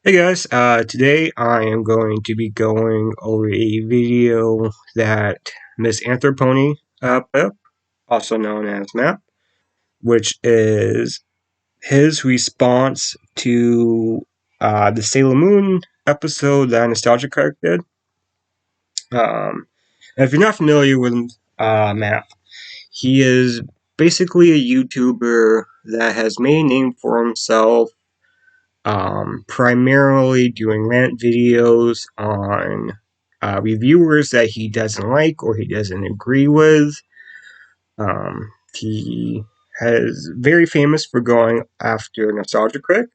Hey guys, today I am going to be going over a video that MisAnthro put up, also known as Map, which is his response to the Sailor Moon episode that Nostalgia Critic did. If you're not familiar with Map, he is basically a YouTuber that has made a name for himself primarily doing rant videos on reviewers that he doesn't like or he doesn't agree with. He is very famous for going after Nostalgia Critic.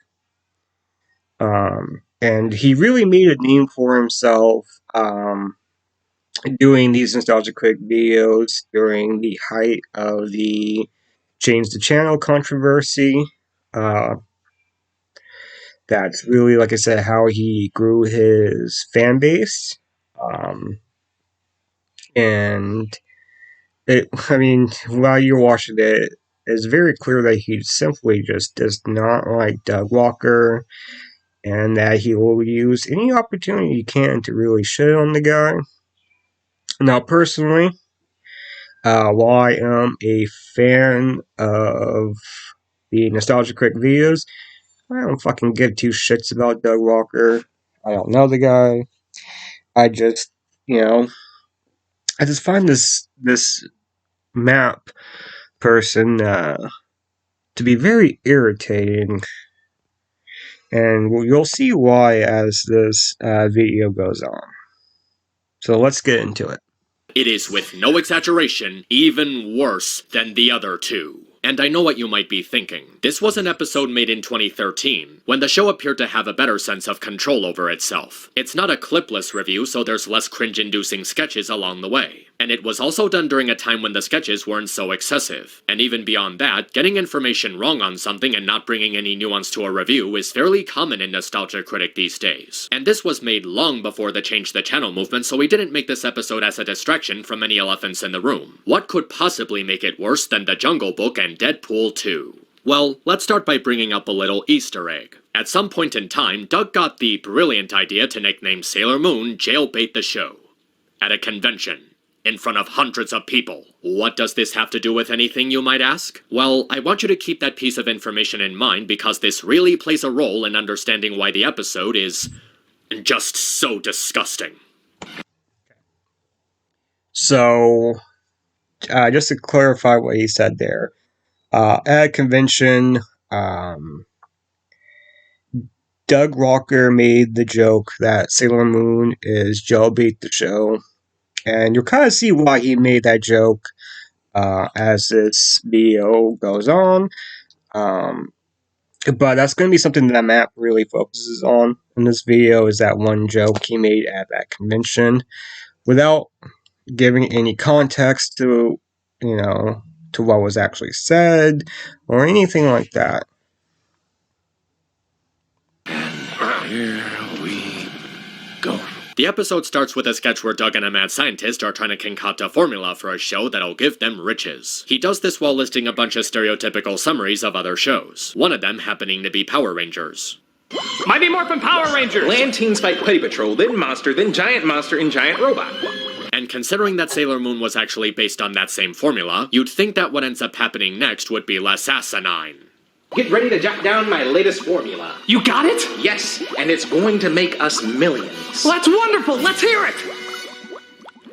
And he really made a name for himself doing these Nostalgia Critic videos during the height of the Change the Channel controversy. That's really, like I said, how he grew his fan base. And while you're watching it, it's very clear that he simply just does not like Doug Walker, and that he will use any opportunity he can to really shit on the guy. Now, personally, while I am a fan of the Nostalgia Critic videos, I don't fucking give two shits about Doug Walker. I don't know the guy. I just, I just find this map person to be very irritating, and you'll see why as this video goes on. So let's get into it. It is, with no exaggeration, even worse than the other two. And I know what you might be thinking. This was an episode made in 2013, when the show appeared to have a better sense of control over itself. It's not a clipless review, so there's less cringe-inducing sketches along the way. And it was also done during a time when the sketches weren't so excessive. And even beyond that, getting information wrong on something and not bringing any nuance to a review is fairly common in Nostalgia Critic these days. And this was made long before the Change the Channel movement, so we didn't make this episode as a distraction from any elephants in the room. What could possibly make it worse than The Jungle Book and Deadpool 2? Well, let's start by bringing up a little Easter egg. At some point in time, Doug got the brilliant idea to nickname Sailor Moon Jailbait the Show. At a convention. In front of hundreds of people. What does this have to do with anything, you might ask? Well, I want you to keep that piece of information in mind because this really plays a role in understanding why the episode is just so disgusting. So, just to clarify what he said there, at a convention, Doug Walker made the joke that Sailor Moon is Jailbait the Show. And you'll kind of see why he made that joke as this video goes on. But that's going to be something that Matt really focuses on in this video, is that one joke he made at that convention without giving any context to, to what was actually said or anything like that. And here we go. The episode starts with a sketch where Doug and a mad scientist are trying to concoct a formula for a show that'll give them riches. He does this while listing a bunch of stereotypical summaries of other shows, one of them happening to be Power Rangers. Mighty Morphin Power Rangers! Land teens fight Petty Patrol, then Monster, and Giant Robot. And considering that Sailor Moon was actually based on that same formula, you'd think that what ends up happening next would be less asinine. Get ready to jot down my latest formula. You got it? Yes, and it's going to make us millions. Well, that's wonderful! Let's hear it!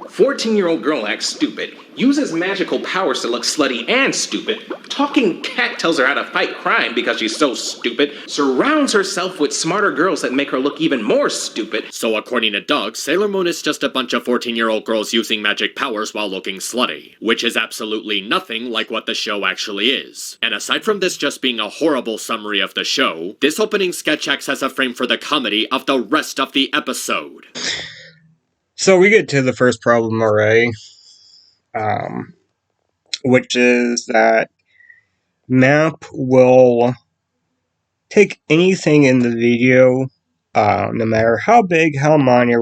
14-year-old girl acts stupid, uses magical powers to look slutty and stupid, talking cat tells her how to fight crime because she's so stupid, surrounds herself with smarter girls that make her look even more stupid. So according to Doug, Sailor Moon is just a bunch of 14-year-old girls using magic powers while looking slutty, which is absolutely nothing like what the show actually is. And aside from this just being a horrible summary of the show, this opening sketch acts as a frame for the comedy of the rest of the episode. So we get to the first problem already, which is that Map will take anything in the video, no matter how big, how minor,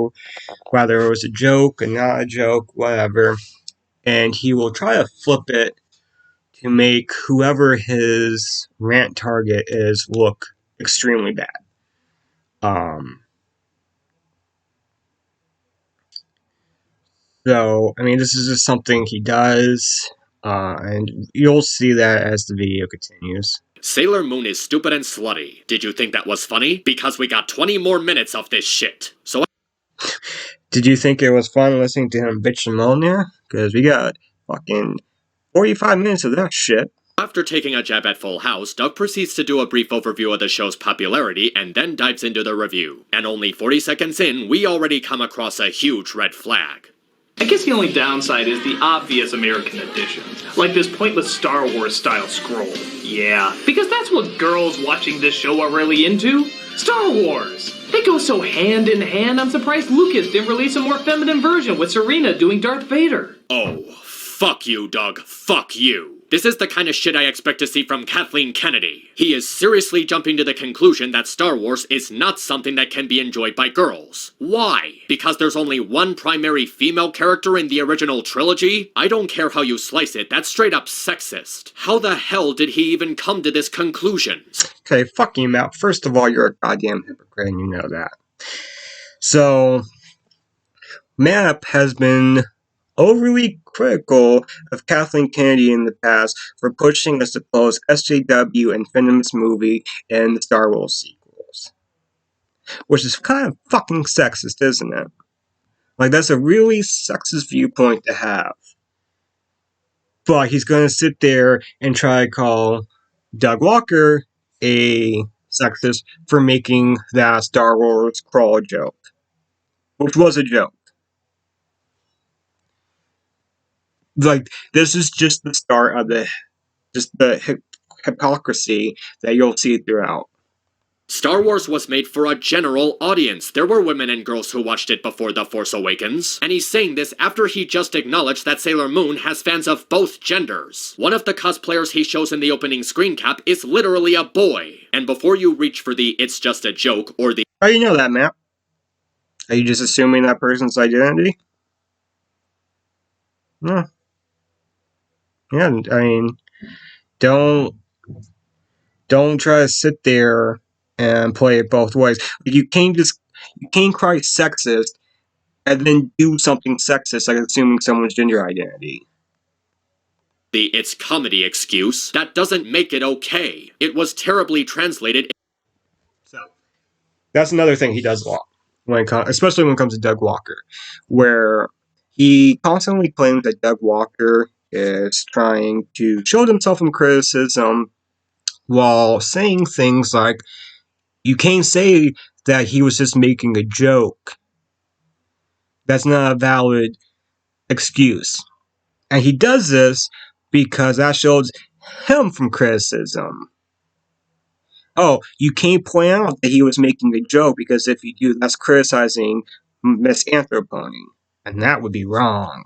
whether it was a joke or not a joke, whatever, and he will try to flip it to make whoever his rant target is look extremely bad. Um, so, I mean, this is just something he does, and you'll see that as the video continues. Sailor Moon is stupid and slutty. Did you think that was funny? Because we got 20 more minutes of this shit. So Did you think it was fun listening to him bitch and moan there? Because we got fucking 45 minutes of that shit. after taking a jab at Full House, Doug proceeds to do a brief overview of the show's popularity and then dives into the review. And only 40 seconds in, we already come across a huge red flag. I guess the only downside is the obvious American addition, like this pointless Star Wars style scroll. Yeah, because that's what girls watching this show are really into. Star Wars! They go so hand in hand, I'm surprised Lucas didn't release a more feminine version with Serena doing Darth Vader. Oh, fuck you, Doug. Fuck you. This is the kind of shit I expect to see from Kathleen Kennedy. He is seriously jumping to the conclusion that Star Wars is not something that can be enjoyed by girls. Why? Because there's only one primary female character in the original trilogy? I don't care how you slice it, that's straight up sexist. How the hell did he even come to this conclusion? Okay, fuck you, Matt. First of all, you're a goddamn hypocrite, and you know that. So, Map has been overly critical of Kathleen Kennedy in the past for pushing a supposed SJW and feminist movie in the Star Wars sequels. Which is kind of fucking sexist, isn't it? Like, that's a really sexist viewpoint to have. But he's gonna sit there and try to call Doug Walker a sexist for making that Star Wars crawl joke. Which was a joke. Like, this is just the start of the hypocrisy that you'll see throughout. Star Wars was made for a general audience. There were women and girls who watched it before The Force Awakens. And he's saying this after he just acknowledged that Sailor Moon has fans of both genders. One of the cosplayers he shows in the opening screen cap is literally a boy. And before you reach for the "it's just a joke" or the How do you know that, Matt? Are you just assuming that person's identity? No. Yeah, I mean, don't try to sit there and play it both ways. You can't cry sexist and then do something sexist like assuming someone's gender identity. "it's comedy" excuse, that doesn't make it okay. It was terribly translated. So that's another thing he does a lot, especially when it comes to Doug Walker, where he constantly claims that Doug Walker is trying to shield himself from criticism while saying things like, you can't say that he was just making a joke. That's not a valid excuse. And he does this because that shields him from criticism. Oh, you can't point out that he was making a joke because if you do, that's criticizing MisAnthro, and that would be wrong.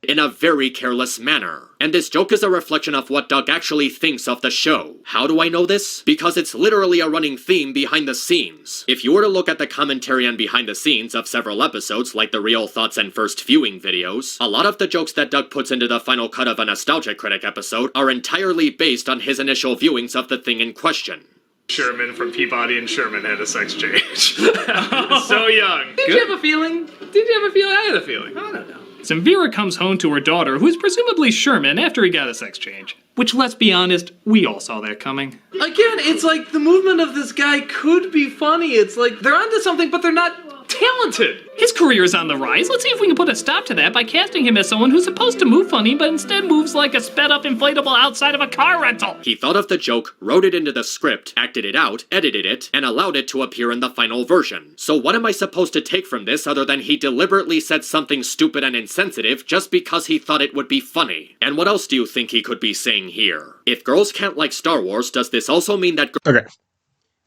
In a very careless manner. And this joke is a reflection of what Doug actually thinks of the show. How do I know this? Because it's literally a running theme behind the scenes. If you were to look at the commentary and behind the scenes of several episodes, like the Real Thoughts and First Viewing videos, a lot of the jokes that Doug puts into the final cut of a Nostalgia Critic episode are entirely based on his initial viewings of the thing in question. Sherman from Peabody and Sherman had a sex change. So young. Did you have a feeling? I had a feeling. I don't know. Samvira comes home to her daughter, who's presumably Sherman, after he got a sex change. Which, let's be honest, we all saw that coming. Again, it's like the movement of this guy could be funny. It's like they're onto something, but they're not talented. His career is on the rise. Let's see if we can put a stop to that by casting him as someone who's supposed to move funny, but instead moves like a sped-up inflatable outside of a car rental. He thought of the joke, wrote it into the script, acted it out, edited it, and allowed it to appear in the final version. So what am I supposed to take from this other than he deliberately said something stupid and insensitive just because he thought it would be funny? And what else do you think he could be saying here? If girls can't like Star Wars, does this also mean that Okay.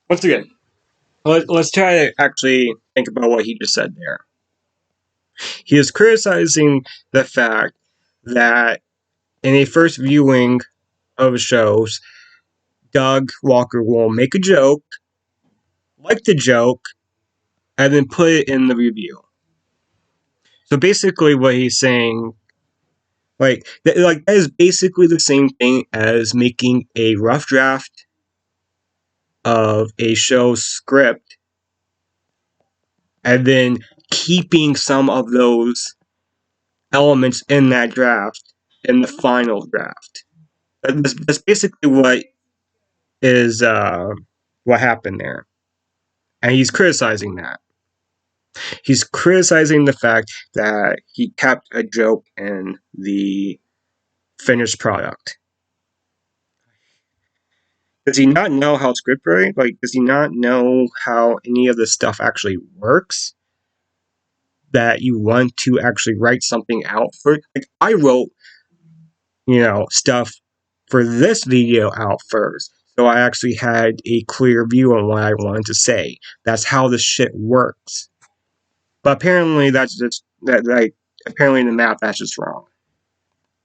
Once again, let's try to actually think about what he just said there. He is criticizing the fact that in a first viewing of shows, Doug Walker will make a joke, like the joke, and then put it in the review. So basically what he's saying, that is basically the same thing as making a rough draft of a show's script and then keeping some of those elements in that draft in the final draft. That's basically what happened there. And he's criticizing that. He's criticizing the fact that he kept a joke in the finished product. Does he not know how script writing? Like, does he not know how any of this stuff actually works? That you want to actually write something out for? Like, I wrote, stuff for this video out first. So I actually had a clear view on what I wanted to say. That's how this shit works. But apparently apparently in the map that's just wrong.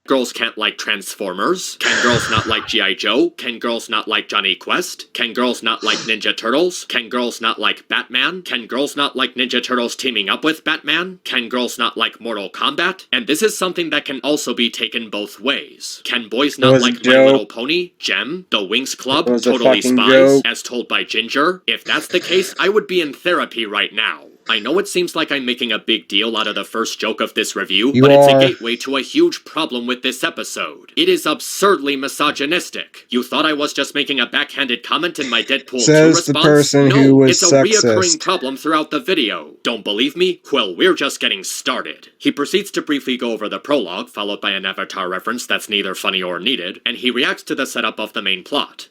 Girls can't like Transformers? Can girls not like G.I. Joe? Can girls not like Johnny Quest? Can girls not like Ninja Turtles? Can girls not like Batman? Can girls not like Ninja Turtles teaming up with Batman? Can girls not like Mortal Kombat? And this is something that can also be taken both ways. Can boys not like My Little Pony, Gem, The Winx Club, Totally Spies, joke. As told by Ginger? If that's the case, I would be in therapy right now. I know it seems like I'm making a big deal out of the first joke of this review, but it's a gateway to a huge problem with this episode. It is absurdly misogynistic. You thought I was just making a backhanded comment in my Deadpool 2 response? The person who was it's a reoccurring problem throughout the video. Don't believe me? Well, we're just getting started. He proceeds to briefly go over the prologue, followed by an Avatar reference that's neither funny or needed, and he reacts to the setup of the main plot.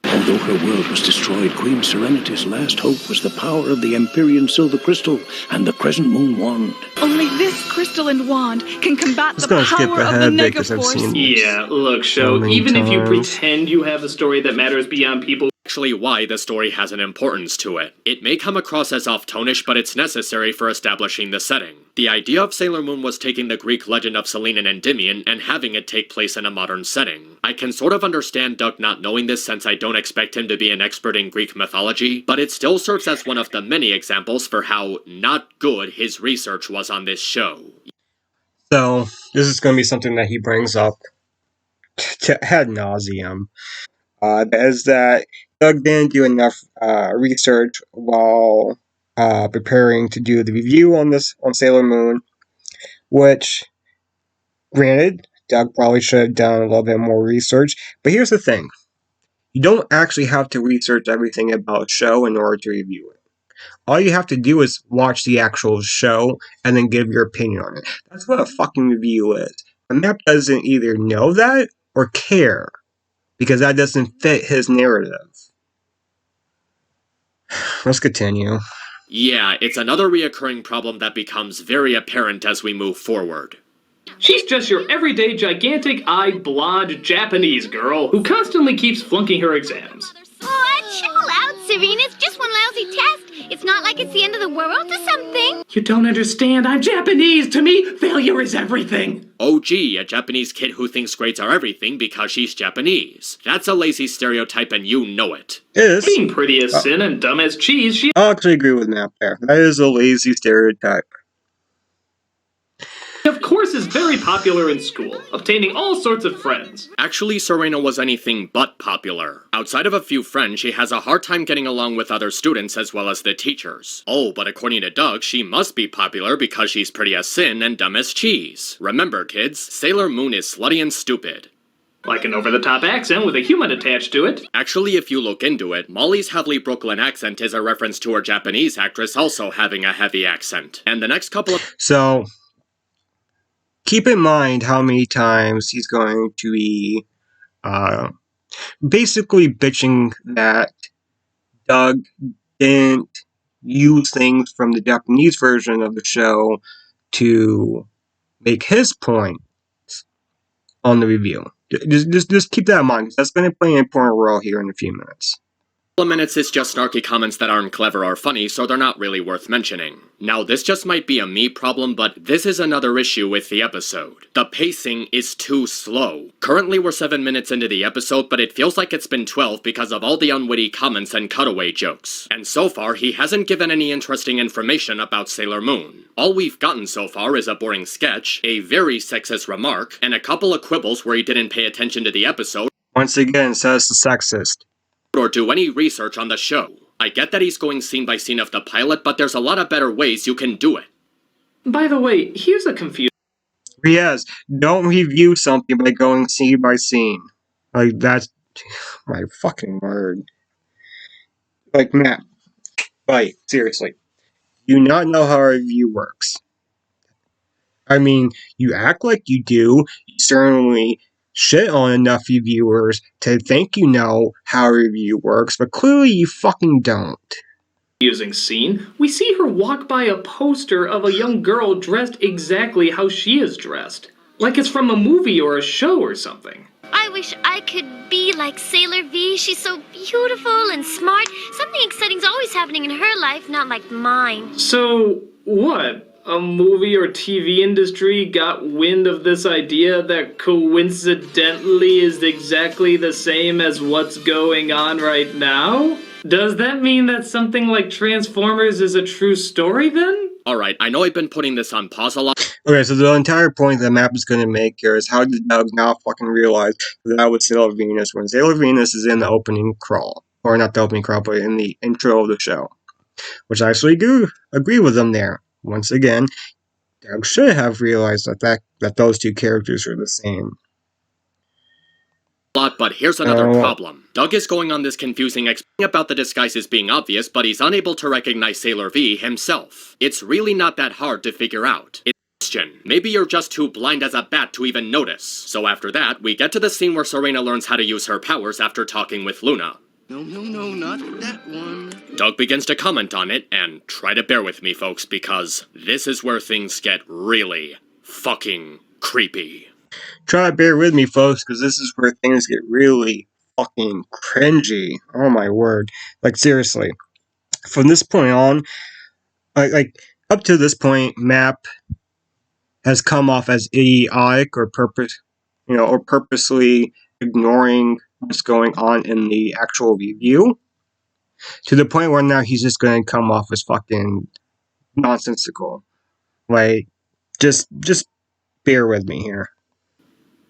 Although her world was destroyed, Queen Serenity's last hope was the power of the Empyrean Silver Crystal and the Crescent Moon Wand. Only this crystal and wand can combat the power of the Negaforce. Yeah, look, Show, even if you pretend you have a story that matters beyond people... Actually why the story has an importance to it. It may come across as off-tonish, but it's necessary for establishing the setting. The idea of Sailor Moon was taking the Greek legend of Selene and Endymion and having it take place in a modern setting. I can sort of understand Doug not knowing this since I don't expect him to be an expert in Greek mythology, but it still serves as one of the many examples for how not good his research was on this show. So, this is going to be something that he brings up ad nauseum. Is that Doug didn't do enough research while preparing to do the review on Sailor Moon, which, granted, Doug probably should have done a little bit more research. But here's the thing. You don't actually have to research everything about a show in order to review it. All you have to do is watch the actual show and then give your opinion on it. That's what a fucking review is. The map doesn't either know that or care, because that doesn't fit his narrative. Let's continue. Yeah, it's another reoccurring problem that becomes very apparent as we move forward. She's just your everyday gigantic-eyed blonde Japanese girl who constantly keeps flunking her exams. Oh, chill out, Serena. It's just one lousy test. It's not like it's the end of the world or something. You don't understand. I'm Japanese. To me, failure is everything. Oh gee, a Japanese kid who thinks grades are everything because she's Japanese. That's a lazy stereotype and you know it. Being pretty as sin and dumb as cheese, I'll actually agree with Nap there. That is a lazy stereotype. of course is very popular in school, obtaining all sorts of friends. Actually, Serena was anything but popular. Outside of a few friends, she has a hard time getting along with other students as well as the teachers. Oh, but according to Doug, she must be popular because she's pretty as sin and dumb as cheese. Remember, kids, Sailor Moon is slutty and stupid. Like an over-the-top accent with a human attached to it. Actually, if you look into it, Molly's heavily Brooklyn accent is a reference to her Japanese actress also having a heavy accent. And the next couple of... So, keep in mind how many times he's going to be basically bitching that Doug didn't use things from the Japanese version of the show to make his point on the review. Just keep that in mind, because that's going to play an important role here in a few minutes. Minutes is just snarky comments that aren't clever or funny, so they're not really worth mentioning. Now, this just might be a me problem, but this is another issue with the episode. The pacing is too slow. Currently, we're 7 minutes into the episode, but it feels like it's been 12 because of all the unwitty comments and cutaway jokes. And so far, he hasn't given any interesting information about Sailor Moon. All we've gotten so far is a boring sketch, a very sexist remark, and a couple of quibbles where he didn't pay attention to the episode. Once again, says the sexist. Or do any research on the show. I get that he's going scene by scene of the pilot, but there's a lot of better ways you can do it. By the way, here's a confusing. Yes, don't review something by going scene by scene. Like, that's my fucking word. Like, Matt, like, seriously. You not know how a review works. I mean, you act like you do. You certainly shit on enough reviewers to think you know how a review works, but clearly you fucking don't. Using scene, we see her walk by a poster of a young girl dressed exactly how she is dressed. Like it's from a movie or a show or something. I wish I could be like Sailor V. She's so beautiful and smart. Something exciting's always happening in her life, not like mine. So, what? A movie or TV industry got wind of this idea that coincidentally is exactly the same as what's going on right now? Does that mean that something like Transformers is a true story then? Alright, I know I've been putting this on pause a lot. Okay, so the entire point the map is going to make here is how did Doug not fucking realize that was Sailor Venus when Sailor Venus is in the opening crawl. Or not the opening crawl, but in the intro of the show. Which I actually do agree with them there. Once again, Doug should have realized that those two characters are the same. But here's another problem. Doug is going on this confusing explaining about the disguises being obvious, but he's unable to recognize Sailor V himself. It's really not that hard to figure out. It's a question. Maybe you're just too blind as a bat to even notice. So after that, we get to the scene where Serena learns how to use her powers after talking with Luna. No, not that one. Doug begins to comment on it, and try to bear with me, folks, because this is where things get really fucking creepy. Try to bear with me, folks, because this is where things get really fucking cringy. Oh my word. Like, seriously. From this point on, like up to this point, Map has come off as idiotic or purposely ignoring what's going on in the actual review. To the point where now he's just going to come off as fucking nonsensical. Like, just bear with me here.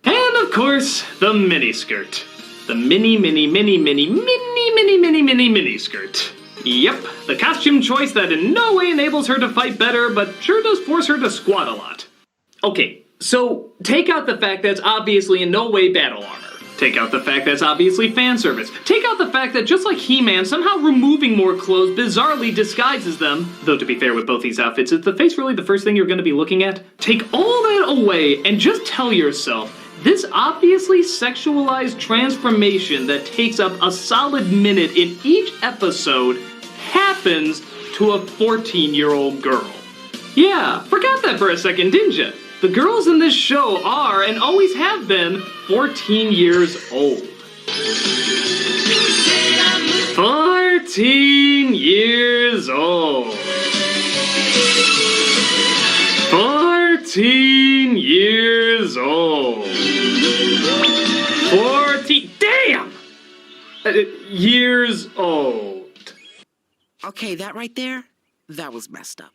And of course, the miniskirt. The mini skirt. Yep, the costume choice that in no way enables her to fight better, but sure does force her to squat a lot. Okay, so take out the fact that's obviously in no way battle armor. Take out the fact that's obviously fan service. Take out the fact that just like He-Man, somehow removing more clothes bizarrely disguises them. Though to be fair with both these outfits, is the face really the first thing you're going to be looking at? Take all that away and just tell yourself, this obviously sexualized transformation that takes up a solid minute in each episode happens to a 14-year-old girl. Yeah, forgot that for a second, didn't you? The girls in this show are, and always have been, 14 years old. 14 years old. 14 years old. 14... Damn! Years old. Okay, that right there, that was messed up.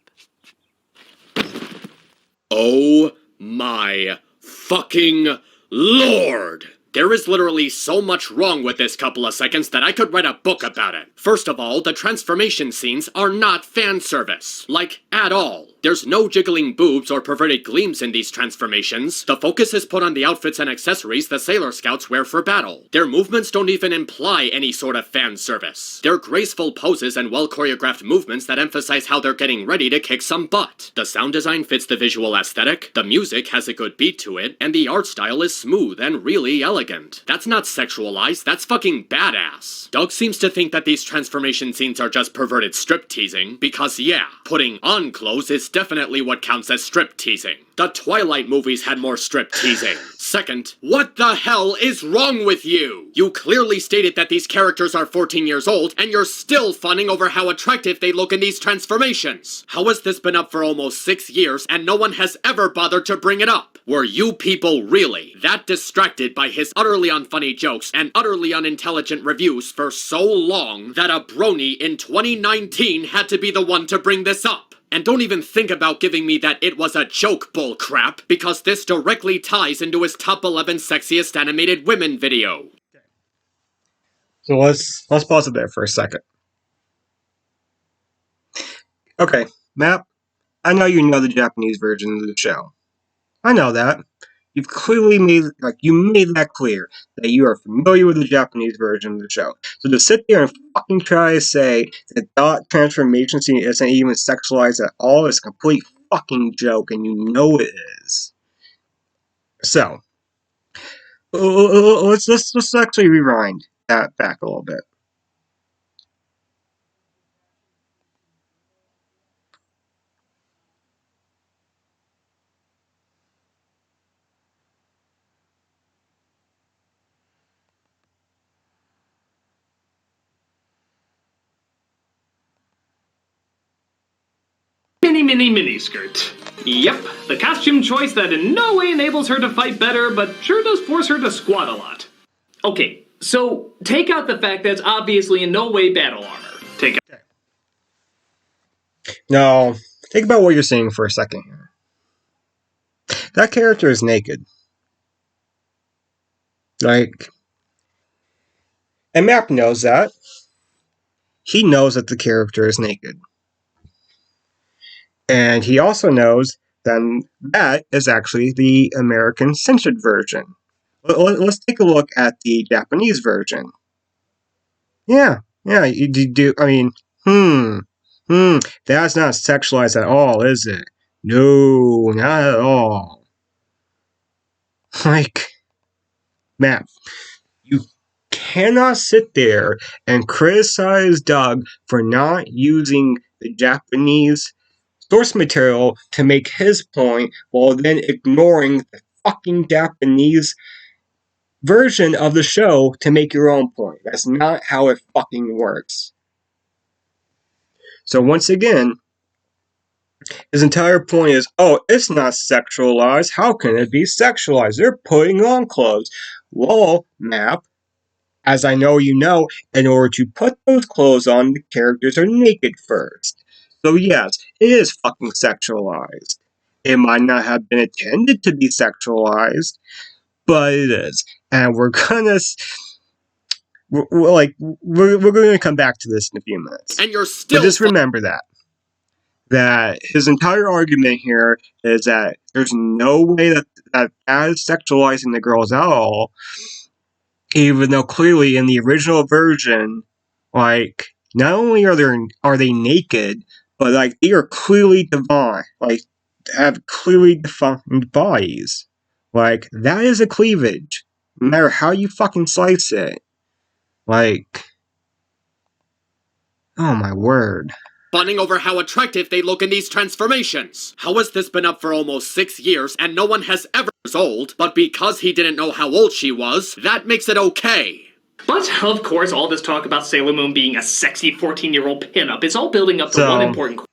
Oh my fucking lord! There is literally so much wrong with this couple of seconds that I could write a book about it. First of all, the transformation scenes are not fan service. Like, at all. There's no jiggling boobs or perverted gleams in these transformations. The focus is put on the outfits and accessories the Sailor Scouts wear for battle. Their movements don't even imply any sort of fan service. They're graceful poses and well-choreographed movements that emphasize how they're getting ready to kick some butt. The sound design fits the visual aesthetic, the music has a good beat to it, and the art style is smooth and really elegant. That's not sexualized, that's fucking badass. Doug seems to think that these transformation scenes are just perverted strip teasing, because yeah, putting on clothes is definitely what counts as strip teasing. The Twilight movies had more strip teasing. Second, what the hell is wrong with you? You clearly stated that these characters are 14 years old, and you're still funning over how attractive they look in these transformations. How has this been up for almost 6 years, and no one has ever bothered to bring it up? Were you people really that distracted by his utterly unfunny jokes and utterly unintelligent reviews for so long that a brony in 2019 had to be the one to bring this up? And don't even think about giving me that it was a joke bull crap, because this directly ties into his top 11 sexiest animated women video. So let's pause it there for a second. Okay, Map, I know you know the Japanese version of the show. I know that. You've clearly made that clear that you are familiar with the Japanese version of the show. So to sit there and fucking try to say that that transformation scene isn't even sexualized at all is a complete fucking joke, and you know it is. So let's actually rewind that back a little bit. Mini skirt. Yep, the costume choice that in no way enables her to fight better, but sure does force her to squat a lot. Okay, so take out the fact that it's obviously in no way battle armor. Take out. Now, think about what you're saying for a second here. That character is naked. And Map knows that. He knows that the character is naked. And he also knows then that is actually the American censored version. Let's take a look at the Japanese version. Yeah, you do. I mean, that's not sexualized at all, is it? No, not at all. Matt, you cannot sit there and criticize Doug for not using the Japanese source material to make his point while then ignoring the fucking Japanese version of the show to make your own point. That's not how it fucking works. So once again, his entire point is, oh, it's not sexualized. How can it be sexualized? They're putting on clothes. Well, Map, as I know you know, in order to put those clothes on, the characters are naked first. So yes, it is fucking sexualized. It might not have been intended to be sexualized, but it is. And we're gonna come back to this in a few minutes. And you're still but just remember that his entire argument here is that there's no way that is sexualizing the girls at all, even though clearly in the original version, not only are they naked, but they are clearly divine, have clearly defined bodies. That is a cleavage, no matter how you fucking slice it. Oh my word. Fawning over how attractive they look in these transformations. How has this been up for almost 6 years and no one has ever old, but because he didn't know how old she was, that makes it okay. But, of course, all this talk about Sailor Moon being a sexy 14-year-old pinup is all building up to one important question.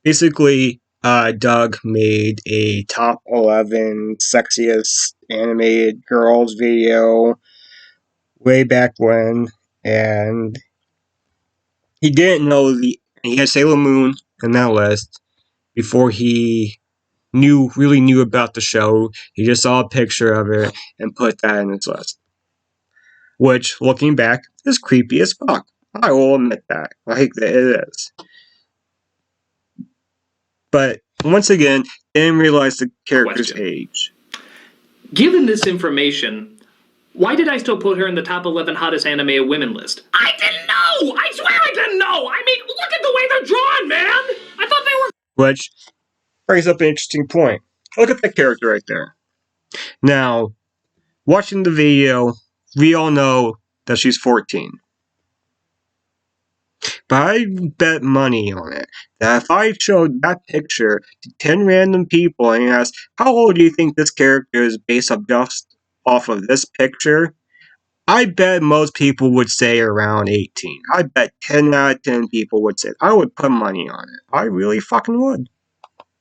Basically, Doug made a top 11 sexiest animated girls video way back when, and he didn't know he had Sailor Moon in that list before he really knew about the show. He just saw a picture of it and put that in his list. Which, looking back, is creepy as fuck. I will admit that. It is. But, once again, didn't realize the character's age. Given this information, why did I still put her in the top 11 hottest anime women list? I didn't know! I swear I didn't know! I mean, look at the way they're drawn, man! I thought they were... Which brings up an interesting point. Look at that character right there. Now, watching the video, we all know that she's 14. But I bet money on it that if I showed that picture to 10 random people and asked, how old do you think this character is based just off of this picture? I bet most people would say around 18. I bet 10 out of 10 people would say it. I would put money on it. I really fucking would.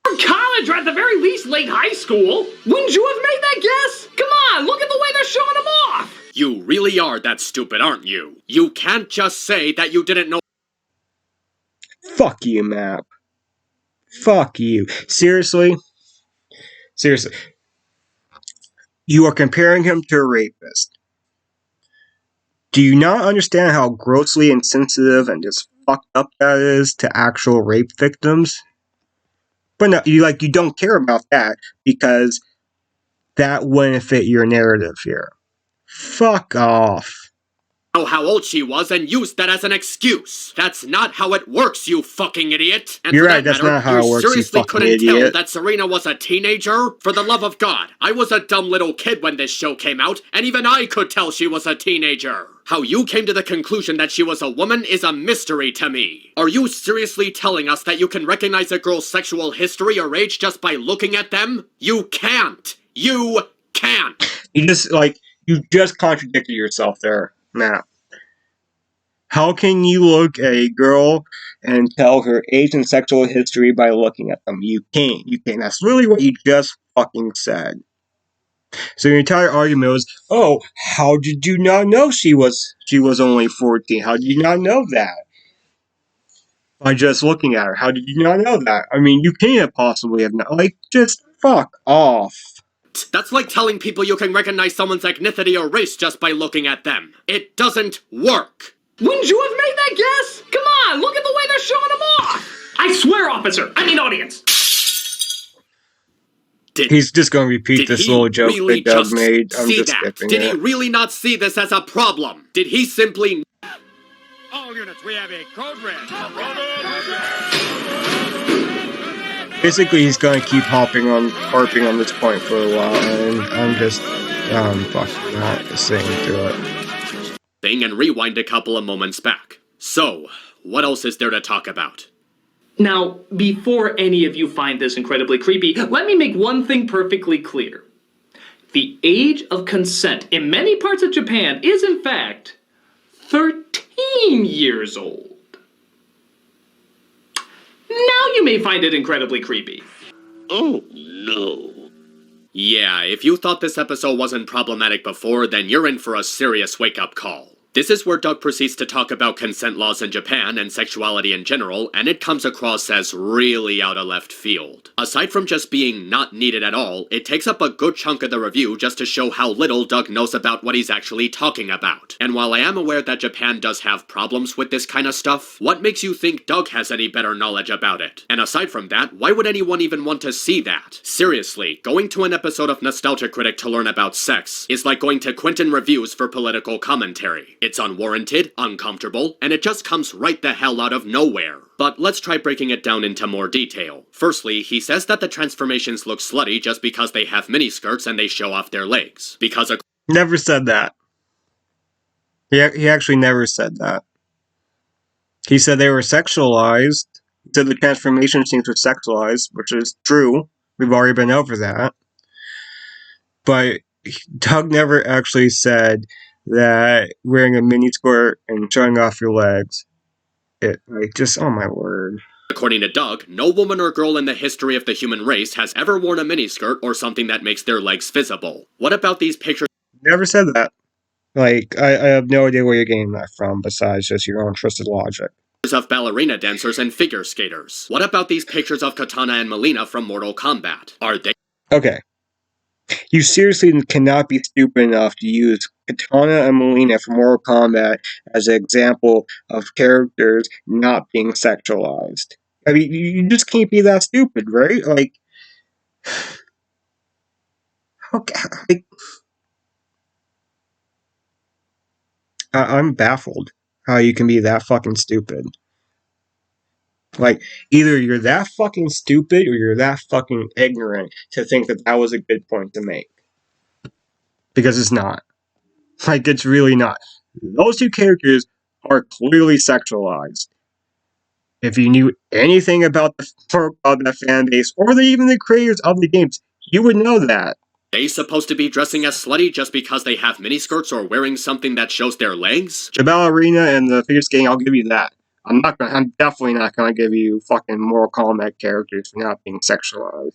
College, or at the very least late high school. Wouldn't you have made that guess? Come on, look at the way they're showing them off. You really are that stupid, aren't you? You can't just say that you didn't know. Fuck you, Map. Fuck you. Seriously? You are comparing him to a rapist. Do you not understand how grossly insensitive and just fucked up that is to actual rape victims? But no, you don't care about that because that wouldn't fit your narrative here. Fuck off. Know how old she was and used that as an excuse. That's not how it works, you fucking idiot. And You're for right, that that's matter, not how it works, you seriously fucking couldn't tell idiot. that Serena was a teenager? For the love of God, I was a dumb little kid when this show came out, and even I could tell she was a teenager. How you came to the conclusion that she was a woman is a mystery to me. Are you seriously telling us that you can recognize a girl's sexual history or age just by looking at them? You can't. You can't. You just contradicted yourself there, Matt. How can you look at a girl and tell her age and sexual history by looking at them? You can't. You can't. That's really what you just fucking said. So your entire argument was, oh, how did you not know she was only 14? How did you not know that? By just looking at her. How did you not know that? I mean, you can't possibly have not. Just fuck off. That's like telling people you can recognize someone's ethnicity or race just by looking at them. It doesn't work. Wouldn't you have made that guess? Come on, look at the way they're showing them off. I swear, officer. I mean, audience. He's just going to repeat this little joke that Doug made. I'm just skipping it. Did he really not see this as a problem? Did he simply... All units, we have a code red. Basically, he's going to keep harping on this point for a while, and I'm just, fucking not saying through it. And rewind a couple of moments back. So, what else is there to talk about? Now, before any of you find this incredibly creepy, let me make one thing perfectly clear. The age of consent in many parts of Japan is, in fact, 13 years old. Now you may find it incredibly creepy. Oh, no. Yeah, if you thought this episode wasn't problematic before, then you're in for a serious wake-up call. This is where Doug proceeds to talk about consent laws in Japan and sexuality in general, and it comes across as really out of left field. Aside from just being not needed at all, it takes up a good chunk of the review just to show how little Doug knows about what he's actually talking about. And while I am aware that Japan does have problems with this kind of stuff, what makes you think Doug has any better knowledge about it? And aside from that, why would anyone even want to see that? Seriously, going to an episode of Nostalgia Critic to learn about sex is like going to Quentin Reviews for political commentary. It's unwarranted, uncomfortable, and it just comes right the hell out of nowhere. But let's try breaking it down into more detail. Firstly, he says that the transformations look slutty just because they have miniskirts and they show off their legs. Because Never said that. He actually never said that. He said they were sexualized. He said the transformation scenes were sexualized, which is true. We've already been over that. But Doug never actually said that wearing a miniskirt and showing off your legs, oh my word. According to Doug, no woman or girl in the history of the human race has ever worn a miniskirt or something that makes their legs visible. What about these pictures? Never said that. I have no idea where you're getting that from, besides just your own twisted logic. Of ballerina dancers and figure skaters. What about these pictures of Katana and Melina from Mortal Kombat? Are they... Okay. You seriously cannot be stupid enough to use Katana and Melina from Mortal Kombat as an example of characters not being sexualized. I mean, you just can't be that stupid, right? Okay. I'm baffled how you can be that fucking stupid. Either you're that fucking stupid or you're that fucking ignorant to think that that was a good point to make. Because it's not. It's really not. Those two characters are clearly sexualized. If you knew anything about the fan base, or even the creators of the games, you would know that. They supposed to be dressing as slutty just because they have miniskirts or wearing something that shows their legs? The ballerina and the figure skating, I'll give you that. I'm definitely not gonna give you fucking Mortal Kombat characters for not being sexualized.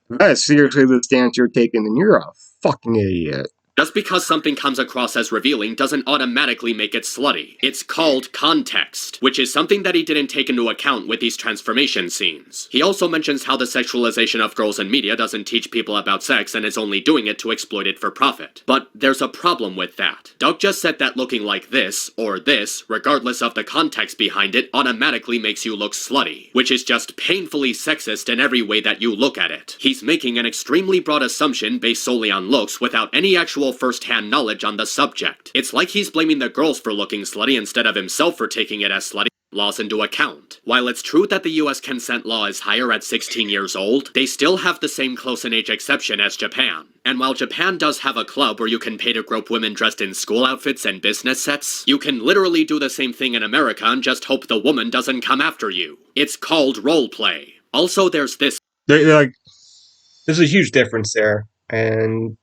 If that is seriously the stance you're taking, then you're a fucking idiot. Just because something comes across as revealing doesn't automatically make it slutty. It's called context, which is something that he didn't take into account with these transformation scenes. He also mentions how the sexualization of girls in media doesn't teach people about sex and is only doing it to exploit it for profit. But there's a problem with that. Doug just said that looking like this, or this, regardless of the context behind it, automatically makes you look slutty, which is just painfully sexist in every way that you look at it. He's making an extremely broad assumption based solely on looks without any actual first-hand knowledge on the subject. It's like he's blaming the girls for looking slutty instead of himself for taking it as slutty laws into account. While it's true that the US consent law is higher at 16 years old, they still have the same close-in-age exception as Japan. And while Japan does have a club where you can pay to grope women dressed in school outfits and business sets, you can literally do the same thing in America and just hope the woman doesn't come after you. It's called roleplay. Also, there's this. There's a huge difference there, and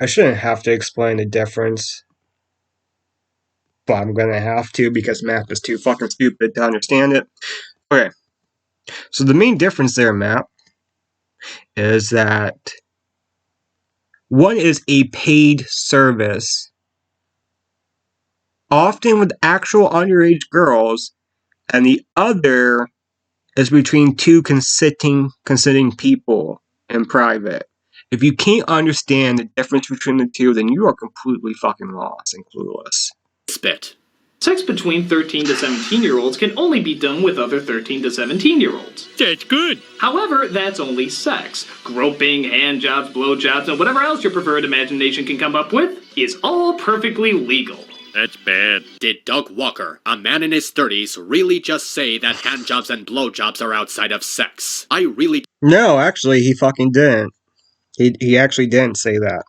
I shouldn't have to explain the difference, but I'm gonna have to because math is too fucking stupid to understand it. Okay, so the main difference there, Matt, is that one is a paid service, often with actual underage girls, and the other is between two consenting people in private. If you can't understand the difference between the two, then you are completely fucking lost and clueless. Spit. Sex between 13 to 17-year-olds can only be done with other 13 to 17-year-olds. That's good. However, that's only sex. Groping, hand jobs, blowjobs, and whatever else your preferred imagination can come up with is all perfectly legal. That's bad. Did Doug Walker, a man in his 30s, really just say that handjobs and blowjobs are outside of sex? No, actually, he fucking didn't. He actually didn't say that.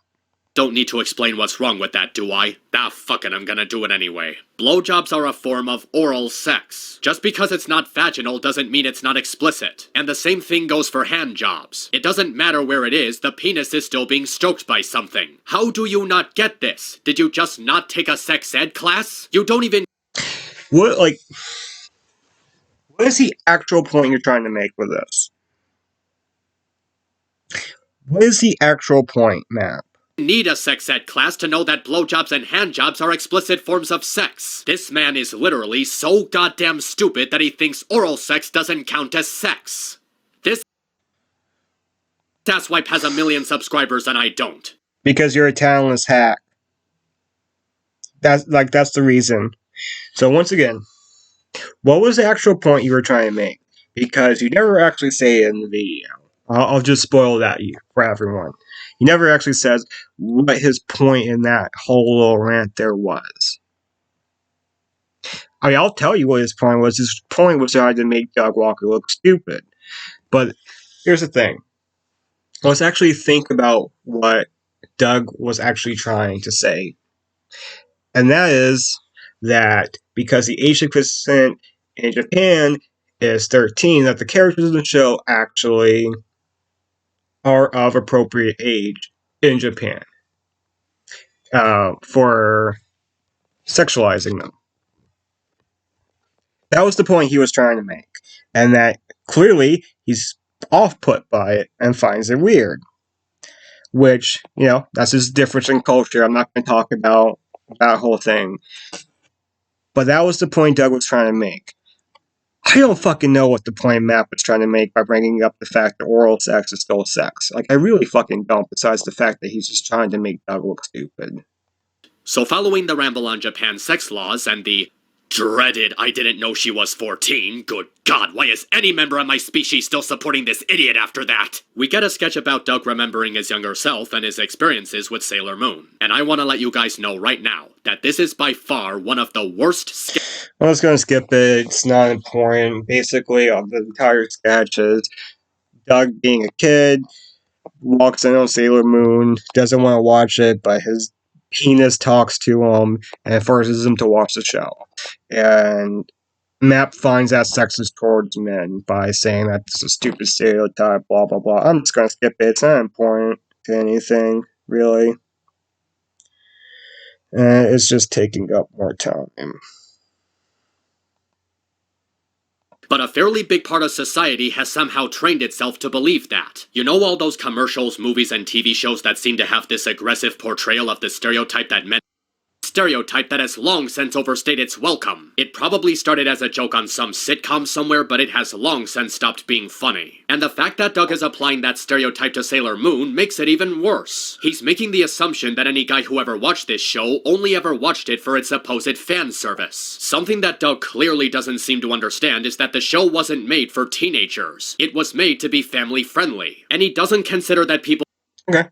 Don't need to explain what's wrong with that, do I? Ah, fuck it, I'm gonna do it anyway. Blowjobs are a form of oral sex. Just because it's not vaginal doesn't mean it's not explicit. And the same thing goes for handjobs. It doesn't matter where it is, the penis is still being stroked by something. How do you not get this? Did you just not take a sex ed class? You don't even... What is the actual point you're trying to make with this? What is the actual point, Matt? Need a sex ed class to know that blowjobs and handjobs are explicit forms of sex. This man is literally so goddamn stupid that he thinks oral sex doesn't count as sex. This asswipe has 1 million subscribers and I don't. Because you're a talentless hack. That's the reason. So once again, what was the actual point you were trying to make? Because you never actually say it in the video. I'll just spoil that for everyone. He never actually says what his point in that whole little rant there was. I mean, I'll tell you what his point was. His point was trying to make Doug Walker look stupid. But here's the thing. Let's actually think about what Doug was actually trying to say. And that is that because the age of consent in Japan is 13, that the characters in the show actually are of appropriate age in Japan for sexualizing them. That was the point he was trying to make. And that clearly he's off-put by it and finds it weird. Which, that's his difference in culture. I'm not going to talk about that whole thing. But that was the point Doug was trying to make. I don't fucking know what the point Matt was trying to make by bringing up the fact that oral sex is still sex. I really fucking don't, besides the fact that he's just trying to make Doug look stupid. So following the ramble on Japan's sex laws and the dreaded I didn't know she was 14, good God, why is any member of my species still supporting this idiot after that? We get a sketch about Doug remembering his younger self and his experiences with Sailor Moon. And I want to let you guys know right now that this is by far one of the worst I'm just going to skip it. It's not important. Basically, the entire sketch is Doug being a kid, walks in on Sailor Moon, doesn't want to watch it, but his penis talks to him and forces him to watch the show. And Map finds that sexist towards men by saying that's a stupid stereotype, blah, blah, blah. I'm just going to skip it. It's not important to anything, really. It's just taking up more time. But a fairly big part of society has somehow trained itself to believe that. You know all those commercials, movies, and TV shows that seem to have this aggressive portrayal of the stereotype that has long since overstayed its welcome. It probably started as a joke on some sitcom somewhere, but it has long since stopped being funny. And the fact that Doug is applying that stereotype to Sailor Moon makes it even worse. He's making the assumption that any guy who ever watched this show only ever watched it for its supposed fan service. Something that Doug clearly doesn't seem to understand is that the show wasn't made for teenagers. It was made to be family friendly. And he doesn't consider that people... Okay.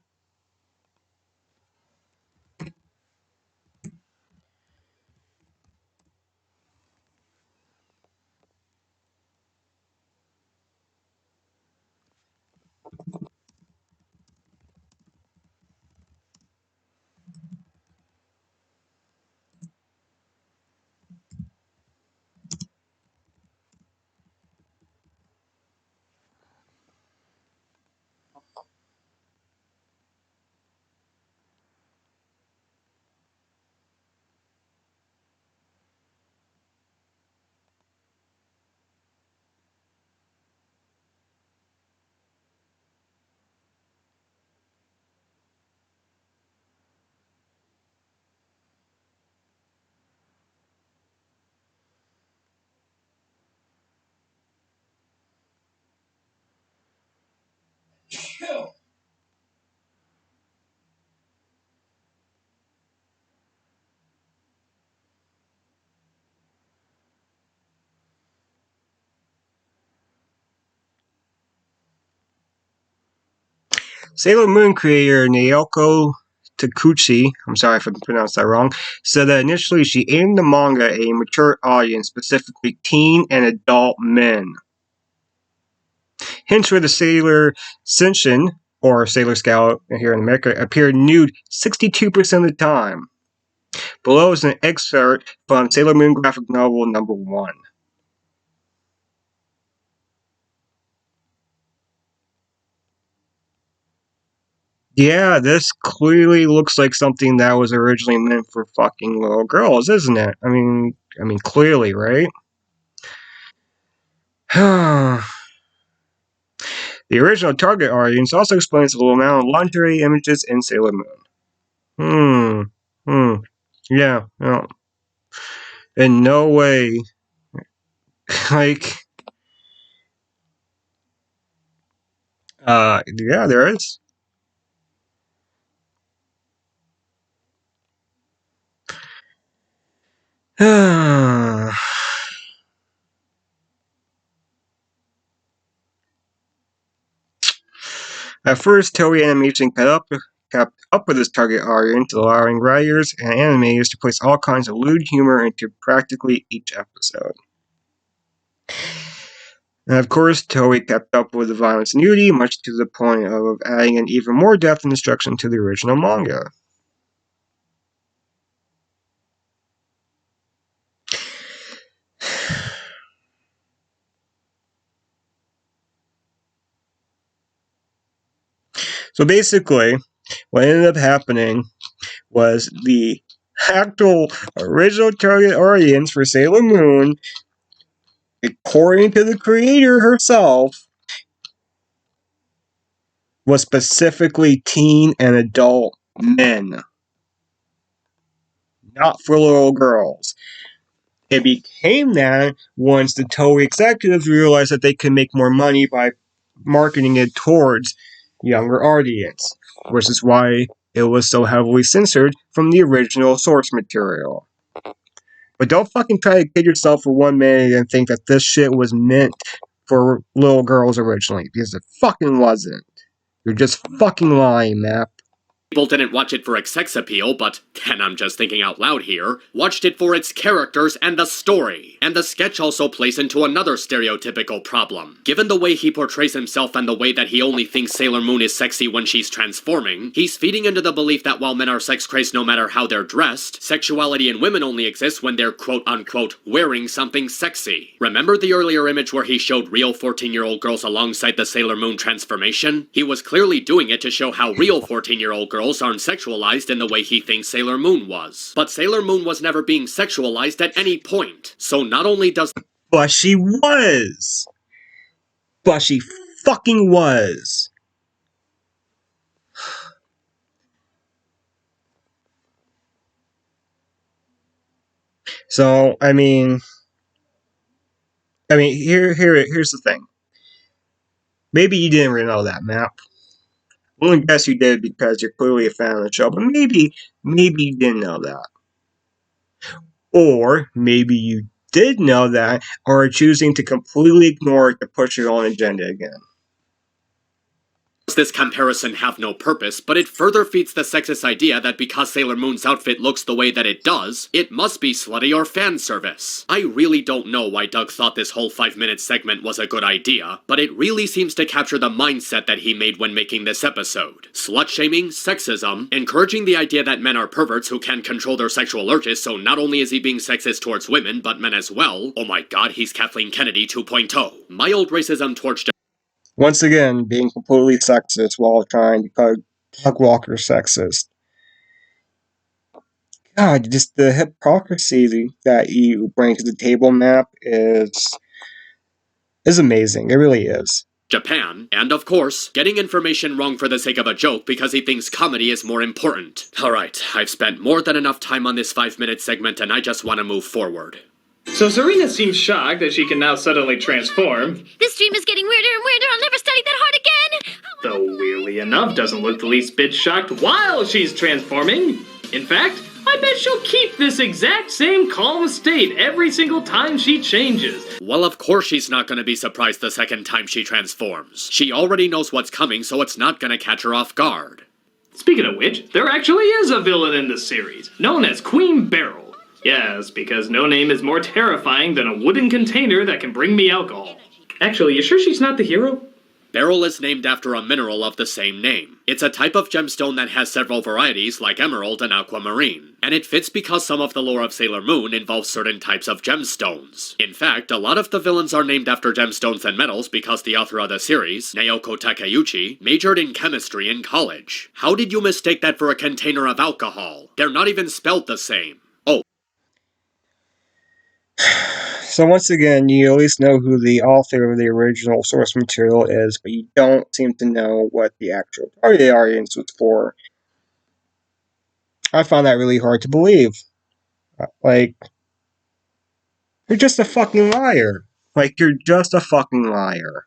Sailor Moon creator Naoko Takeuchi, I'm sorry if I pronounced that wrong, said that initially she aimed the manga at a mature audience, specifically teen and adult men. Hence where the Sailor Senshin, or Sailor Scout here in America, appeared nude 62% of the time. Below is an excerpt from Sailor Moon graphic novel number 1. Yeah, this clearly looks like something that was originally meant for fucking little girls, isn't it? I mean, clearly, right? The original target audience also explains the amount of lingerie images in Sailor Moon. Yeah, no. In no way. Like, yeah, there is. At first, Toei Animation kept up with this target audience, allowing writers and animators to place all kinds of lewd humor into practically each episode. And of course, Toei kept up with the violence and nudity, much to the point of adding in even more depth and destruction to the original manga. So basically, what ended up happening was the actual original target audience for Sailor Moon, according to the creator herself, was specifically teen and adult men, not for little girls. It became that once the Toei executives realized that they could make more money by marketing it towards younger audience, which is why it was so heavily censored from the original source material. But don't fucking try to kid yourself for 1 minute and think that this shit was meant for little girls originally, because it fucking wasn't. You're just fucking lying, Map. People didn't watch it for its sex appeal, but, and I'm just thinking out loud here, watched it for its characters and the story. And the sketch also plays into another stereotypical problem. Given the way he portrays himself and the way that he only thinks Sailor Moon is sexy when she's transforming, he's feeding into the belief that while men are sex-crazed no matter how they're dressed, sexuality in women only exists when they're quote-unquote wearing something sexy. Remember the earlier image where he showed real 14-year-old girls alongside the Sailor Moon transformation? He was clearly doing it to show how real 14-year-old girls aren't sexualized in the way he thinks Sailor Moon was. But Sailor Moon was never being sexualized at any point. So not only does But she was. But she fucking was. So, here's the thing. Maybe you didn't really know that, Map. I only guess you did because you're clearly a fan of the show, but maybe you didn't know that. Or maybe you did know that, or are choosing to completely ignore it to push your own agenda again. This comparison have no purpose, but it further feeds the sexist idea that because Sailor Moon's outfit looks the way that it does, it must be slutty or fan service. I really don't know why Doug thought this whole 5-minute segment was a good idea, but it really seems to capture the mindset that he made when making this episode. Slut-shaming, sexism, encouraging the idea that men are perverts who can control their sexual urges, so not only is he being sexist towards women, but men as well. Oh my god, he's Kathleen Kennedy 2.0. Mild racism towards once again, being completely sexist while trying to call Doug Walker sexist. God, just the hypocrisy that you bring to the table, Map, is amazing. It really is. Japan, and of course, getting information wrong for the sake of a joke because he thinks comedy is more important. Alright, I've spent more than enough time on this 5-minute segment and I just want to move forward. So Serena seems shocked that she can now suddenly transform. This dream is getting weirder and weirder. I'll never study that hard again. Though weirdly enough, doesn't look the least bit shocked while she's transforming. In fact, I bet she'll keep this exact same calm state every single time she changes. Well, of course she's not gonna be surprised the second time she transforms. She already knows what's coming, so it's not gonna catch her off guard. Speaking of which, there actually is a villain in this series, known as Queen Beryl. Yes, because no name is more terrifying than a wooden container that can bring me alcohol. Actually, you sure she's not the hero? Beryl is named after a mineral of the same name. It's a type of gemstone that has several varieties like emerald and aquamarine. And it fits because some of the lore of Sailor Moon involves certain types of gemstones. In fact, a lot of the villains are named after gemstones and metals because the author of the series, Naoko Takeuchi, majored in chemistry in college. How did you mistake that for a container of alcohol? They're not even spelled the same. Oh. So once again, you at least know who the author of the original source material is, but you don't seem to know what the actual target audience was for. I found that really hard to believe. Like, you're just a fucking liar. Like, you're just a fucking liar.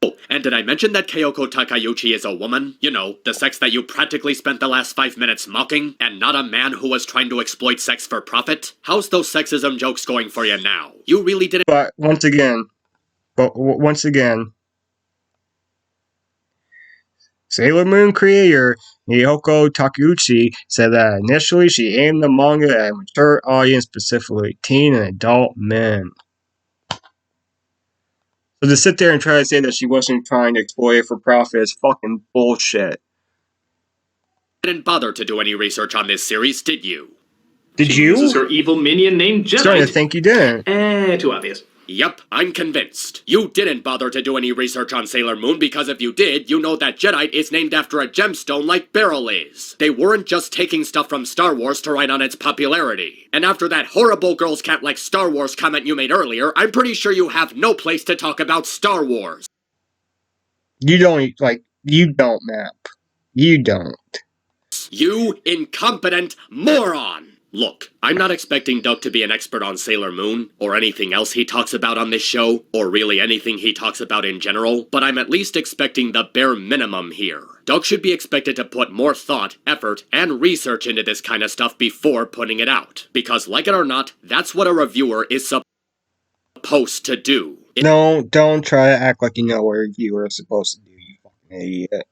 Oh, and did I mention that Kyoko Takeuchi is a woman? You know, the sex that you practically spent the last 5 minutes mocking, and not a man who was trying to exploit sex for profit? How's those sexism jokes going for you now? You really didn't— But once again, Sailor Moon creator Naoko Takeuchi said that initially she aimed the manga at a mature audience, specifically teen and adult men. So to sit there and try to say that she wasn't trying to exploit it for profit is fucking bullshit. Didn't bother to do any research on this series, did you? Did she you? Uses her evil minion named Jedi. Starting to think you didn't. Too obvious. Yup, I'm convinced. You didn't bother to do any research on Sailor Moon because if you did, you know that Jedi is named after a gemstone like Beryl is. They weren't just taking stuff from Star Wars to ride on its popularity. And after that horrible Girls Can't Like Star Wars comment you made earlier, I'm pretty sure you have no place to talk about Star Wars. You don't, Map. You don't. You incompetent moron! Look, I'm not expecting Doug to be an expert on Sailor Moon, or anything else he talks about on this show, or really anything he talks about in general, but I'm at least expecting the bare minimum here. Doug should be expected to put more thought, effort, and research into this kind of stuff before putting it out. Because like it or not, that's what a reviewer is supposed to do. No, don't try to act like you know what a reviewer is supposed to do, you fucking idiot.